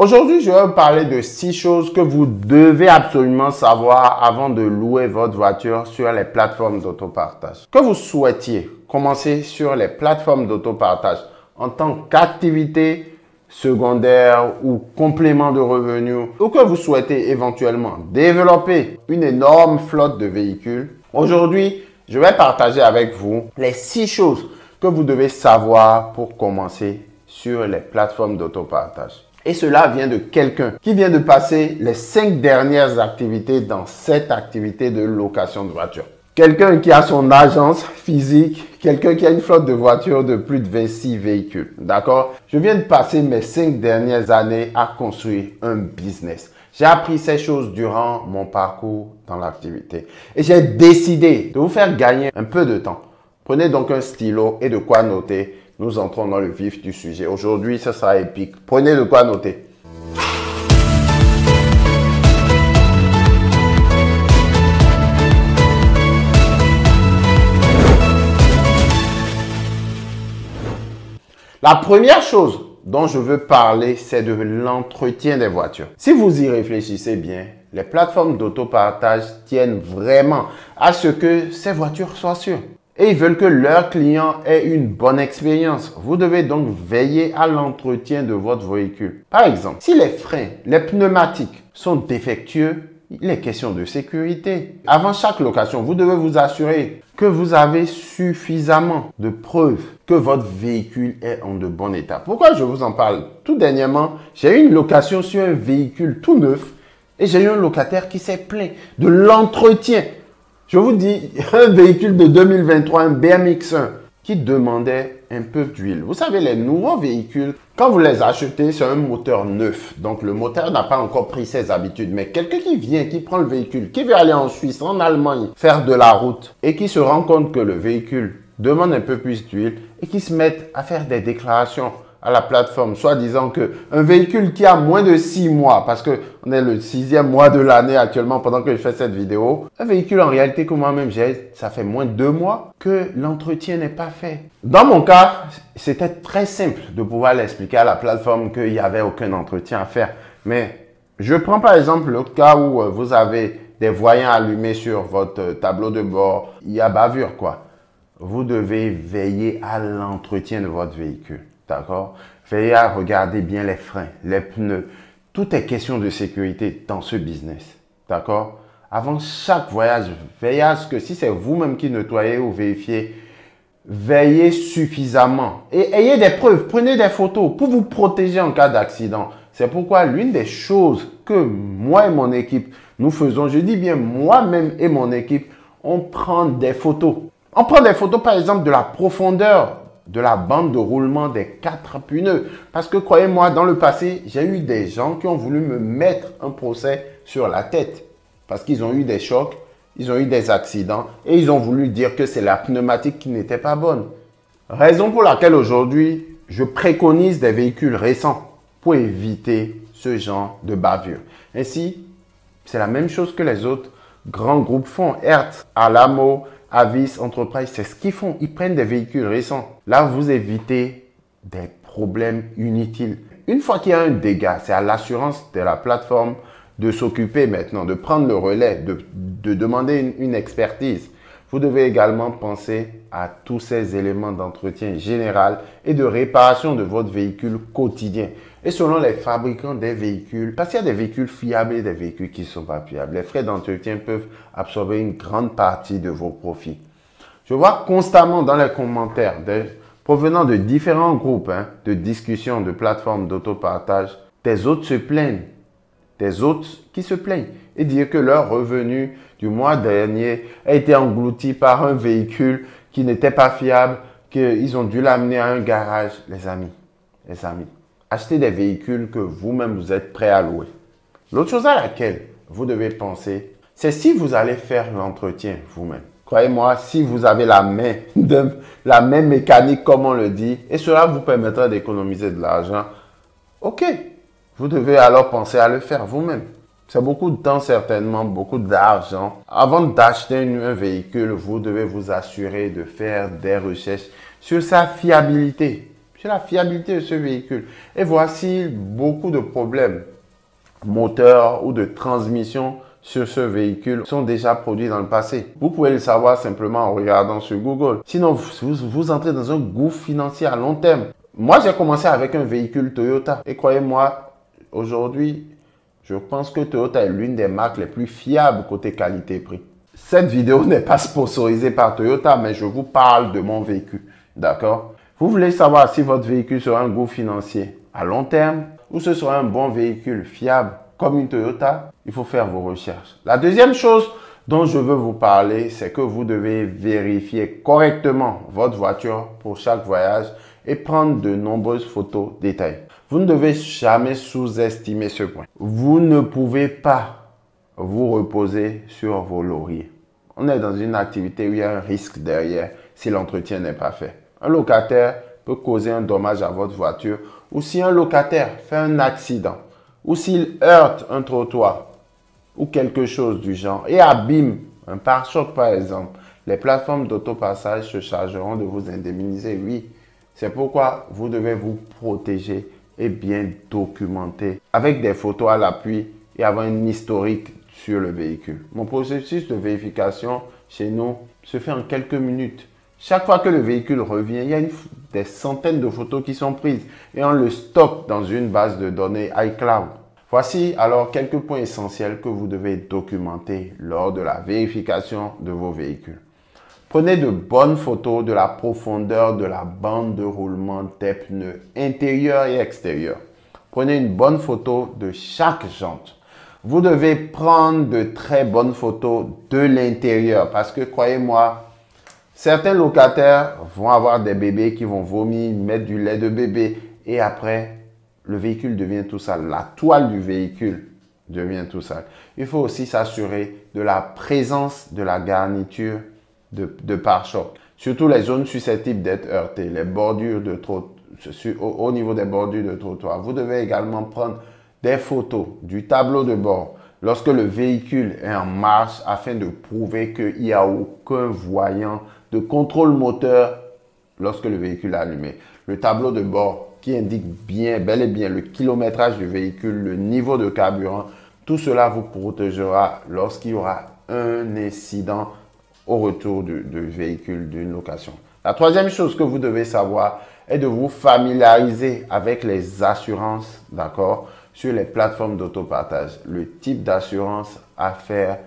Aujourd'hui, je vais vous parler de 6 choses que vous devez absolument savoir avant de louer votre voiture sur les plateformes d'autopartage. Que vous souhaitiez commencer sur les plateformes d'autopartage en tant qu'activité secondaire ou complément de revenus, ou que vous souhaitez éventuellement développer une énorme flotte de véhicules, aujourd'hui, je vais partager avec vous les 6 choses que vous devez savoir pour commencer sur les plateformes d'autopartage. Et cela vient de quelqu'un qui vient de passer les 5 dernières activités dans cette activité de location de voiture. Quelqu'un qui a son agence physique, quelqu'un qui a une flotte de voitures de plus de 26 véhicules. D'accord? Je viens de passer mes 5 dernières années à construire un business. J'ai appris ces choses durant mon parcours dans l'activité. Et j'ai décidé de vous faire gagner un peu de temps. Prenez donc un stylo et de quoi noter. Nous entrons dans le vif du sujet. Aujourd'hui, ce sera épique. Prenez de quoi noter. La première chose dont je veux parler, c'est de l'entretien des voitures. Si vous y réfléchissez bien, les plateformes d'autopartage tiennent vraiment à ce que ces voitures soient sûres. Et ils veulent que leurs clients aient une bonne expérience. Vous devez donc veiller à l'entretien de votre véhicule. Par exemple, si les freins, les pneumatiques sont défectueux, il est question de sécurité. Avant chaque location, vous devez vous assurer que vous avez suffisamment de preuves que votre véhicule est en de bon état. Pourquoi je vous en parle? Tout dernièrement, j'ai eu une location sur un véhicule tout neuf et j'ai eu un locataire qui s'est plaint de l'entretien. Je vous dis, un véhicule de 2023, un BMX1, qui demandait un peu d'huile. Vous savez, les nouveaux véhicules, quand vous les achetez, c'est un moteur neuf. Donc, le moteur n'a pas encore pris ses habitudes. Mais quelqu'un qui vient, qui prend le véhicule, qui veut aller en Suisse, en Allemagne, faire de la route, et qui se rend compte que le véhicule demande un peu plus d'huile, et qui se met à faire des déclarations à la plateforme, soit disant que un véhicule qui a moins de 6 mois, parce que on est le 6e mois de l'année actuellement pendant que je fais cette vidéo, un véhicule en réalité que moi-même j'ai, ça fait moins de 2 mois que l'entretien n'est pas fait. Dans mon cas, c'était très simple de pouvoir l'expliquer à la plateforme qu'il n'y avait aucun entretien à faire. Mais je prends par exemple le cas où vous avez des voyants allumés sur votre tableau de bord, il y a bavure quoi. Vous devez veiller à l'entretien de votre véhicule. D'accord? Veillez à regarder bien les freins, les pneus. Tout est question de sécurité dans ce business. D'accord? Avant chaque voyage, veillez à ce que si c'est vous-même qui nettoyez ou vérifiez, veillez suffisamment. Et ayez des preuves, prenez des photos pour vous protéger en cas d'accident. C'est pourquoi l'une des choses que moi et mon équipe, nous faisons, je dis bien moi-même et mon équipe, on prend des photos. On prend des photos par exemple de la profondeur de la bande de roulement des 4 pneus. Parce que croyez-moi, dans le passé, j'ai eu des gens qui ont voulu me mettre un procès sur la tête. Parce qu'ils ont eu des chocs, ils ont eu des accidents et ils ont voulu dire que c'est la pneumatique qui n'était pas bonne. Raison pour laquelle aujourd'hui, je préconise des véhicules récents pour éviter ce genre de bavure. Ainsi, c'est la même chose que les autres grands groupes font. Hertz, Alamo, Avis, Enterprise, c'est ce qu'ils font. Ils prennent des véhicules récents. Là, vous évitez des problèmes inutiles. Une fois qu'il y a un dégât, c'est à l'assurance de la plateforme de s'occuper maintenant, de prendre le relais, de demander une expertise. Vous devez également penser à tous ces éléments d'entretien général et de réparation de votre véhicule quotidien. Et selon les fabricants des véhicules, parce qu'il y a des véhicules fiables et des véhicules qui ne sont pas fiables, les frais d'entretien peuvent absorber une grande partie de vos profits. Je vois constamment dans les commentaires provenant de différents groupes de discussion, de plateformes d'autopartage, des autres se plaignent, des autres qui se plaignent et dire que leur revenu du mois dernier a été englouti par un véhicule qui n'était pas fiable, qu'ils ont dû l'amener à un garage. Les amis, achetez des véhicules que vous-même vous êtes prêts à louer. L'autre chose à laquelle vous devez penser, c'est si vous allez faire l'entretien vous-même. Croyez-moi, si vous avez la main mécanique comme on le dit, et cela vous permettra d'économiser de l'argent, ok, vous devez alors penser à le faire vous-même. C'est beaucoup de temps certainement, beaucoup d'argent. Avant d'acheter un véhicule, vous devez vous assurer de faire des recherches sur sa fiabilité, sur la fiabilité de ce véhicule. Et voici beaucoup de problèmes moteurs ou de transmission sur ce véhicule sont déjà produits dans le passé. Vous pouvez le savoir simplement en regardant sur Google. Sinon, vous entrez dans un gouffre financier à long terme. Moi, j'ai commencé avec un véhicule Toyota. Et croyez-moi, aujourd'hui, je pense que Toyota est l'une des marques les plus fiables côté qualité-prix. Cette vidéo n'est pas sponsorisée par Toyota, mais je vous parle de mon véhicule. D'accord? Vous voulez savoir si votre véhicule sera un gouffre financier à long terme ou ce sera un bon véhicule fiable comme une Toyota, il faut faire vos recherches. La deuxième chose dont je veux vous parler, c'est que vous devez vérifier correctement votre voiture pour chaque voyage et prendre de nombreuses photos détaillées. Vous ne devez jamais sous-estimer ce point. Vous ne pouvez pas vous reposer sur vos lauriers. On est dans une activité où il y a un risque derrière si l'entretien n'est pas fait. Un locataire peut causer un dommage à votre voiture ou si un locataire fait un accident ou s'il heurte un trottoir ou quelque chose du genre et abîme un pare-choc par exemple, les plateformes d'autopassage se chargeront de vous indemniser, oui. C'est pourquoi vous devez vous protéger et bien documenter avec des photos à l'appui et avoir un historique sur le véhicule. Mon processus de vérification chez nous se fait en quelques minutes. Chaque fois que le véhicule revient, il y a des centaines de photos qui sont prises et on le stocke dans une base de données iCloud. Voici alors quelques points essentiels que vous devez documenter lors de la vérification de vos véhicules. Prenez de bonnes photos de la profondeur de la bande de roulement des pneus intérieurs et extérieurs. Prenez une bonne photo de chaque jante. Vous devez prendre de très bonnes photos de l'intérieur parce que croyez-moi, certains locataires vont avoir des bébés qui vont vomir, mettre du lait de bébé et après, le véhicule devient tout sale. La toile du véhicule devient tout sale. Il faut aussi s'assurer de la présence de la garniture de pare-choc. Surtout les zones susceptibles d'être heurtées, les bordures de au niveau des bordures de trottoir. Vous devez également prendre des photos du tableau de bord lorsque le véhicule est en marche afin de prouver qu'il n'y a aucun voyant de contrôle moteur lorsque le véhicule est allumé. Le tableau de bord qui indique bel et bien le kilométrage du véhicule, le niveau de carburant, tout cela vous protégera lorsqu'il y aura un incident au retour du véhicule d'une location. La troisième chose que vous devez savoir est de vous familiariser avec les assurances, d'accord, sur les plateformes d'autopartage. Le type d'assurance à faire,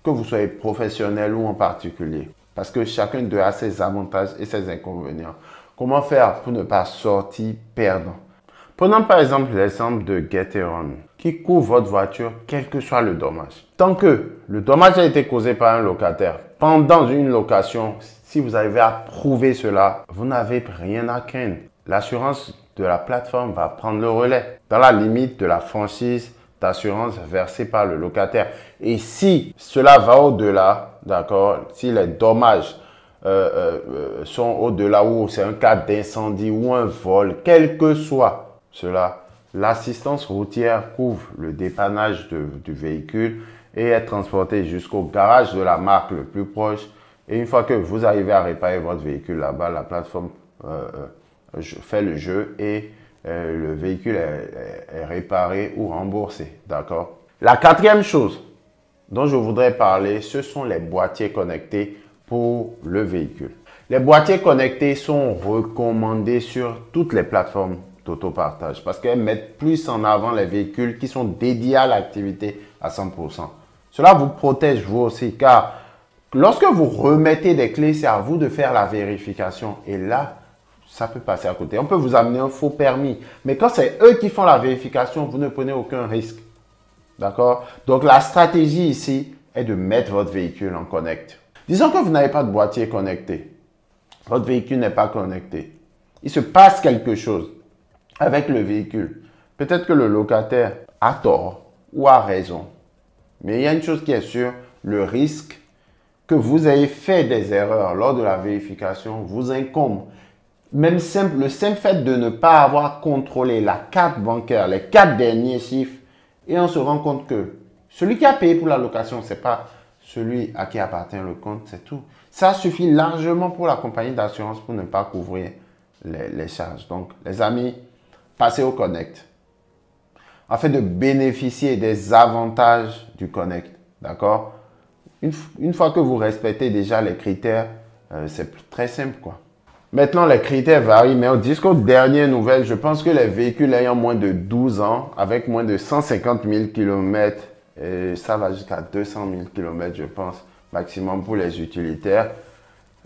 que vous soyez professionnel ou en particulier. Parce que chacun d'eux a ses avantages et ses inconvénients. Comment faire pour ne pas sortir perdant? Prenons par exemple l'exemple de Gateron qui couvre votre voiture quel que soit le dommage. Tant que le dommage a été causé par un locataire pendant une location, si vous arrivez à prouver cela, vous n'avez rien à craindre. L'assurance de la plateforme va prendre le relais dans la limite de la franchise d'assurance versée par le locataire. Et si cela va au-delà, d'accord, si les dommages sont au-delà ou c'est un cas d'incendie ou un vol, quel que soit cela, l'assistance routière couvre le dépannage du véhicule et est transporté jusqu'au garage de la marque le plus proche. Et une fois que vous arrivez à réparer votre véhicule là-bas, la plateforme fait le jeu et le véhicule est réparé ou remboursé. D'accord? La quatrième chose dont je voudrais parler, ce sont les boîtiers connectés pour le véhicule. Les boîtiers connectés sont recommandés sur toutes les plateformes d'autopartage parce qu'elles mettent plus en avant les véhicules qui sont dédiés à l'activité à 100%. Cela vous protège vous aussi car lorsque vous remettez des clés, c'est à vous de faire la vérification et là, ça peut passer à côté. On peut vous amener un faux permis, mais quand c'est eux qui font la vérification, vous ne prenez aucun risque. D'accord? Donc, la stratégie ici est de mettre votre véhicule en connect. Disons que vous n'avez pas de boîtier connecté. Votre véhicule n'est pas connecté. Il se passe quelque chose avec le véhicule. Peut-être que le locataire a tort ou a raison. Mais il y a une chose qui est sûre, le risque que vous ayez fait des erreurs lors de la vérification vous incombe. Même le simple fait de ne pas avoir contrôlé la carte bancaire, les 4 derniers chiffres, et on se rend compte que celui qui a payé pour la location, ce n'est pas celui à qui appartient le compte, c'est tout. Ça suffit largement pour la compagnie d'assurance pour ne pas couvrir les charges. Donc, les amis, passez au Connect afin de bénéficier des avantages du Connect. D'accord? Une fois que vous respectez déjà les critères, c'est très simple, quoi. Maintenant, les critères varient, mais jusqu'aux dernières nouvelles, je pense que les véhicules ayant moins de 12 ans, avec moins de 150 000 km, et ça va jusqu'à 200 000 km, je pense, maximum pour les utilitaires,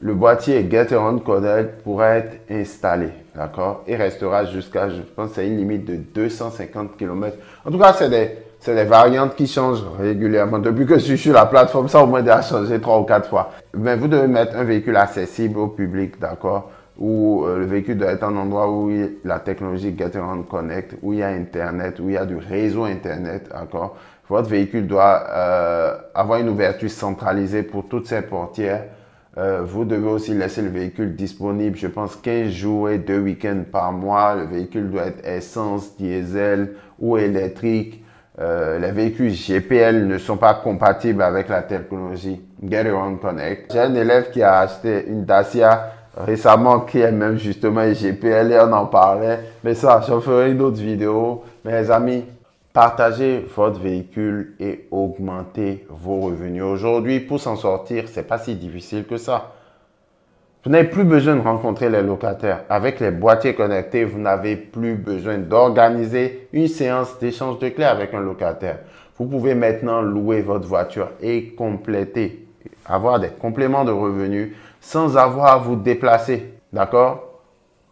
le boîtier Gateron Connect pourra être installé, d'accord? Et restera jusqu'à, je pense, c'est une limite de 250 km. En tout cas, c'est des variantes qui changent régulièrement. Depuis que je suis sur la plateforme, ça au moins déjà changé 3 ou 4 fois. Mais vous devez mettre un véhicule accessible au public, d'accord? Où le véhicule doit être un endroit où la technologie Gateron Connect, où il y a Internet, où il y a du réseau Internet, d'accord? Votre véhicule doit avoir une ouverture centralisée pour toutes ses portières. Vous devez aussi laisser le véhicule disponible, je pense, 15 jours et 2 week-ends par mois. Le véhicule doit être essence, diesel ou électrique. Les véhicules GPL ne sont pas compatibles avec la technologie Gateron Connect. J'ai un élève qui a acheté une Dacia récemment qui est même justement GPL et on en parlait. Mais ça, j'en ferai une autre vidéo. Mais les amis, partagez votre véhicule et augmentez vos revenus. Aujourd'hui, pour s'en sortir, c'est pas si difficile que ça. Vous n'avez plus besoin de rencontrer les locataires. Avec les boîtiers connectés, vous n'avez plus besoin d'organiser une séance d'échange de clés avec un locataire. Vous pouvez maintenant louer votre voiture et compléter, avoir des compléments de revenus sans avoir à vous déplacer. D'accord?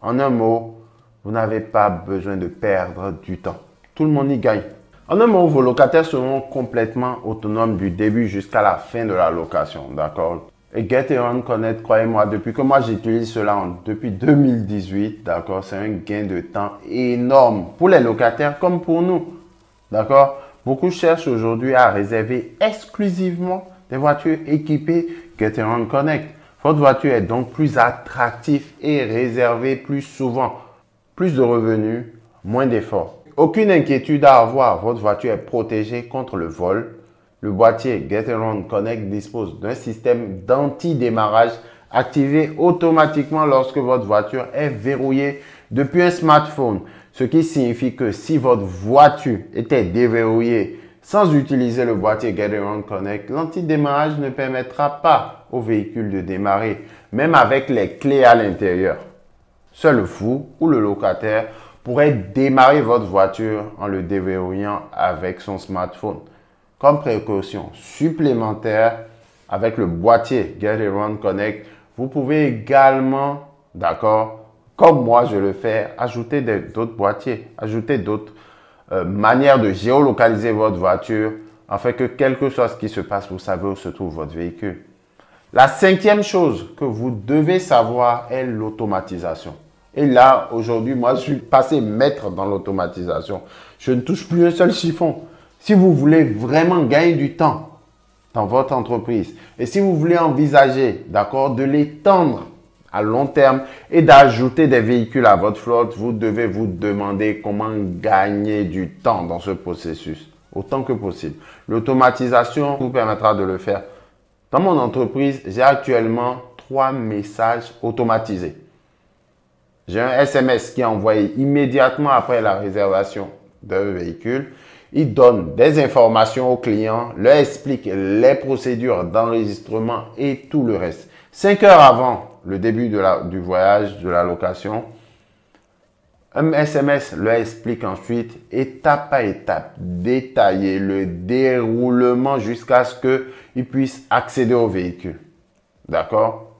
En un mot, vous n'avez pas besoin de perdre du temps. Tout le monde y gagne. En un mot, vos locataires seront complètement autonomes du début jusqu'à la fin de la location. D'accord? Et Gateron Connect, croyez-moi, depuis que moi j'utilise cela depuis 2018, d'accord, c'est un gain de temps énorme pour les locataires comme pour nous. D'accord? Beaucoup cherchent aujourd'hui à réserver exclusivement des voitures équipées Gateron Connect. Votre voiture est donc plus attractive et réservée plus souvent. Plus de revenus, moins d'efforts. Aucune inquiétude à avoir, votre voiture est protégée contre le vol. Le boîtier Gateron Connect dispose d'un système d'anti-démarrage activé automatiquement lorsque votre voiture est verrouillée depuis un smartphone. Ce qui signifie que si votre voiture était déverrouillée sans utiliser le boîtier Gateron Connect, l'anti-démarrage ne permettra pas au véhicule de démarrer, même avec les clés à l'intérieur. Seul vous ou le locataire pourrait démarrer votre voiture en le déverrouillant avec son smartphone. Comme précaution supplémentaire, avec le boîtier Gateron Connect, vous pouvez également, d'accord, comme moi je le fais, ajouter d'autres boîtiers, ajouter d'autres manières de géolocaliser votre voiture, afin que quel que soit ce qui se passe, vous savez où se trouve votre véhicule. La cinquième chose que vous devez savoir est l'automatisation. Et là, aujourd'hui, moi, je suis passé maître dans l'automatisation. Je ne touche plus un seul chiffon. Si vous voulez vraiment gagner du temps dans votre entreprise et si vous voulez envisager, d'accord, de l'étendre à long terme et d'ajouter des véhicules à votre flotte, vous devez vous demander comment gagner du temps dans ce processus, autant que possible. L'automatisation vous permettra de le faire. Dans mon entreprise, j'ai actuellement 3 messages automatisés. J'ai un SMS qui est envoyé immédiatement après la réservation d'un véhicule. Il donne des informations aux clients, leur explique les procédures d'enregistrement et tout le reste. 5 heures avant le début du voyage, de la location, un SMS leur explique ensuite, étape par étape, détailler le déroulement jusqu'à ce qu'ils puissent accéder au véhicule. D'accord?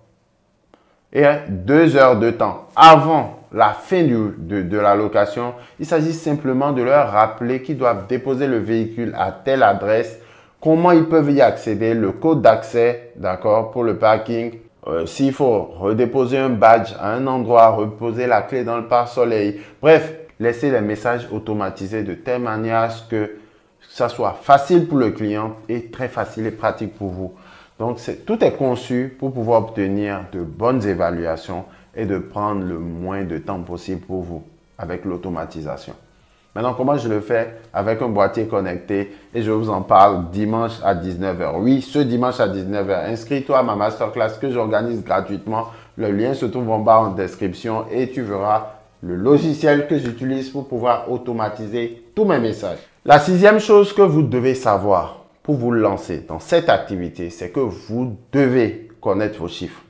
Et 2 heures de temps avant la fin de la location, il s'agit simplement de leur rappeler qu'ils doivent déposer le véhicule à telle adresse, comment ils peuvent y accéder, le code d'accès, d'accord, pour le parking. S'il faut redéposer un badge à un endroit, reposer la clé dans le pare-soleil. Bref, laissez les messages automatisés de telle manière à ce que ça soit facile pour le client et très facile et pratique pour vous. Donc, tout est conçu pour pouvoir obtenir de bonnes évaluations et de prendre le moins de temps possible pour vous avec l'automatisation. Maintenant, comment je le fais? Avec un boîtier connecté et je vous en parle dimanche à 19 h. Oui, ce dimanche à 19 h, inscris-toi à ma masterclass que j'organise gratuitement Le lien se trouve en bas en description et tu verras le logiciel que j'utilise pour pouvoir automatiser tous mes messages. La sixième chose que vous devez savoir pour vous lancer dans cette activité, c'est que vous devez connaître vos chiffres.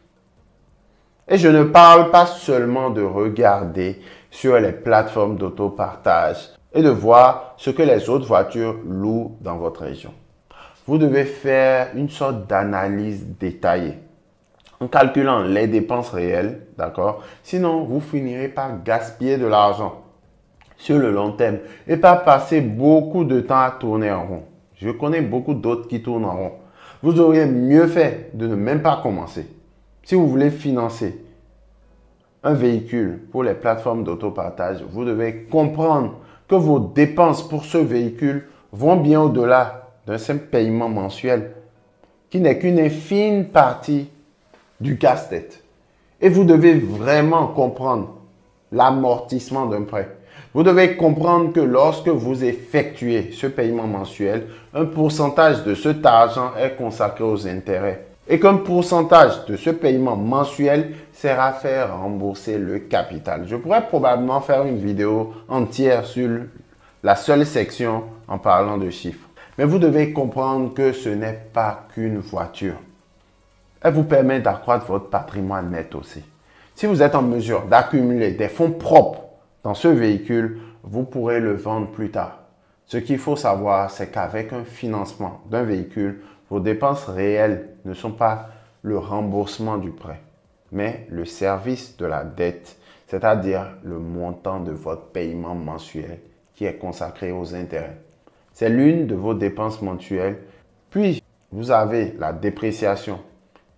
Et je ne parle pas seulement de regarder sur les plateformes d'autopartage et de voir ce que les autres voitures louent dans votre région. Vous devez faire une sorte d'analyse détaillée en calculant les dépenses réelles, d'accord? Sinon, vous finirez par gaspiller de l'argent sur le long terme et par passer beaucoup de temps à tourner en rond. Je connais beaucoup d'autres qui tournent en rond. Vous auriez mieux fait de ne même pas commencer. Si vous voulez financer un véhicule pour les plateformes d'autopartage, vous devez comprendre que vos dépenses pour ce véhicule vont bien au-delà d'un simple paiement mensuel qui n'est qu'une infime partie du casse-tête. Et vous devez vraiment comprendre l'amortissement d'un prêt. Vous devez comprendre que lorsque vous effectuez ce paiement mensuel, un pourcentage de cet argent est consacré aux intérêts et qu'un pourcentage de ce paiement mensuel sert à faire rembourser le capital. Je pourrais probablement faire une vidéo entière sur la seule section en parlant de chiffres. Mais vous devez comprendre que ce n'est pas qu'une voiture. Elle vous permet d'accroître votre patrimoine net aussi. Si vous êtes en mesure d'accumuler des fonds propres dans ce véhicule, vous pourrez le vendre plus tard. Ce qu'il faut savoir, c'est qu'avec un financement d'un véhicule, vos dépenses réelles ne sont pas le remboursement du prêt, mais le service de la dette, c'est-à-dire le montant de votre paiement mensuel qui est consacré aux intérêts. C'est l'une de vos dépenses mensuelles. Puis, vous avez la dépréciation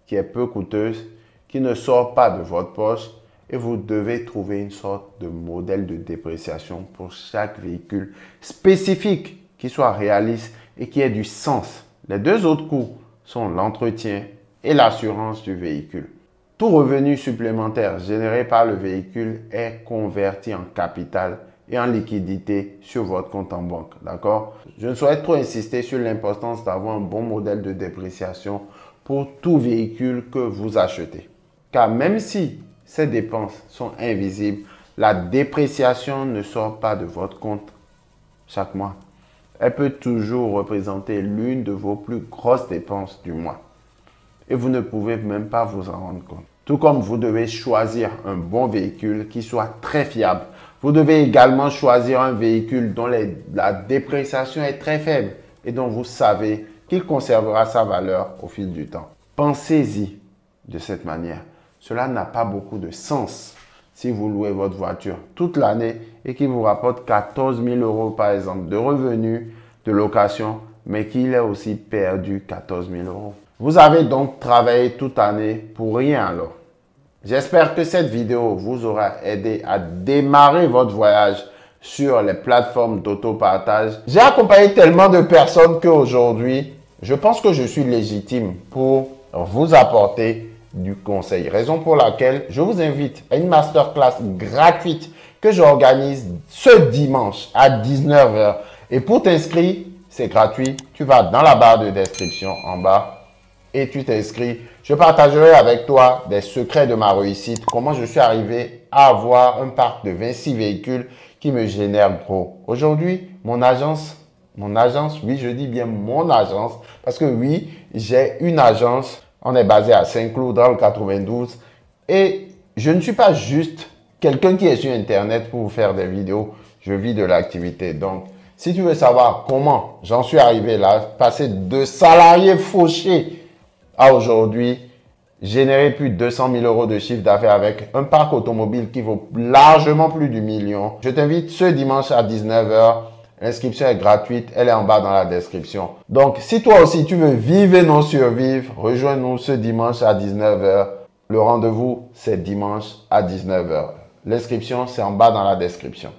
qui est peu coûteuse, qui ne sort pas de votre poche et vous devez trouver une sorte de modèle de dépréciation pour chaque véhicule spécifique qui soit réaliste et qui ait du sens. Les deux autres coûts sont l'entretien et l'assurance du véhicule. Tout revenu supplémentaire généré par le véhicule est converti en capital et en liquidité sur votre compte en banque. D'accord? Je ne souhaite trop insister sur l'importance d'avoir un bon modèle de dépréciation pour tout véhicule que vous achetez. Car même si ces dépenses sont invisibles, la dépréciation ne sort pas de votre compte chaque mois. Elle peut toujours représenter l'une de vos plus grosses dépenses du mois. Et vous ne pouvez même pas vous en rendre compte. Tout comme vous devez choisir un bon véhicule qui soit très fiable. Vous devez également choisir un véhicule dont la dépréciation est très faible et dont vous savez qu'il conservera sa valeur au fil du temps. Pensez-y de cette manière. Cela n'a pas beaucoup de sens si vous louez votre voiture toute l'année et qu'il vous rapporte 14 000 € par exemple de revenus de location, mais qu'il ait aussi perdu 14 000 €. Vous avez donc travaillé toute l'année pour rien alors. J'espère que cette vidéo vous aura aidé à démarrer votre voyage sur les plateformes d'autopartage. J'ai accompagné tellement de personnes qu'aujourd'hui, je pense que je suis légitime pour vous apporter du conseil. Raison pour laquelle je vous invite à une masterclass gratuite que j'organise ce dimanche à 19 h. Et pour t'inscrire, c'est gratuit. Tu vas dans la barre de description en bas et tu t'inscris. Je partagerai avec toi des secrets de ma réussite, comment je suis arrivé à avoir un parc de 26 véhicules qui me génère gros. Aujourd'hui, mon agence, oui, je dis bien mon agence, parce que oui, j'ai une agence. On est basé à Saint-Cloud dans le 92 et je ne suis pas juste quelqu'un qui est sur Internet pour vous faire des vidéos. Je vis de l'activité. Donc, si tu veux savoir comment j'en suis arrivé là, passer de salarié fauché à aujourd'hui, générer plus de 200 000 € de chiffre d'affaires avec un parc automobile qui vaut largement plus du million. Je t'invite ce dimanche à 19 h. L'inscription est gratuite, elle est en bas dans la description. Donc, si toi aussi tu veux vivre et non survivre, rejoins-nous ce dimanche à 19 h. Le rendez-vous, c'est dimanche à 19 h. L'inscription, c'est en bas dans la description.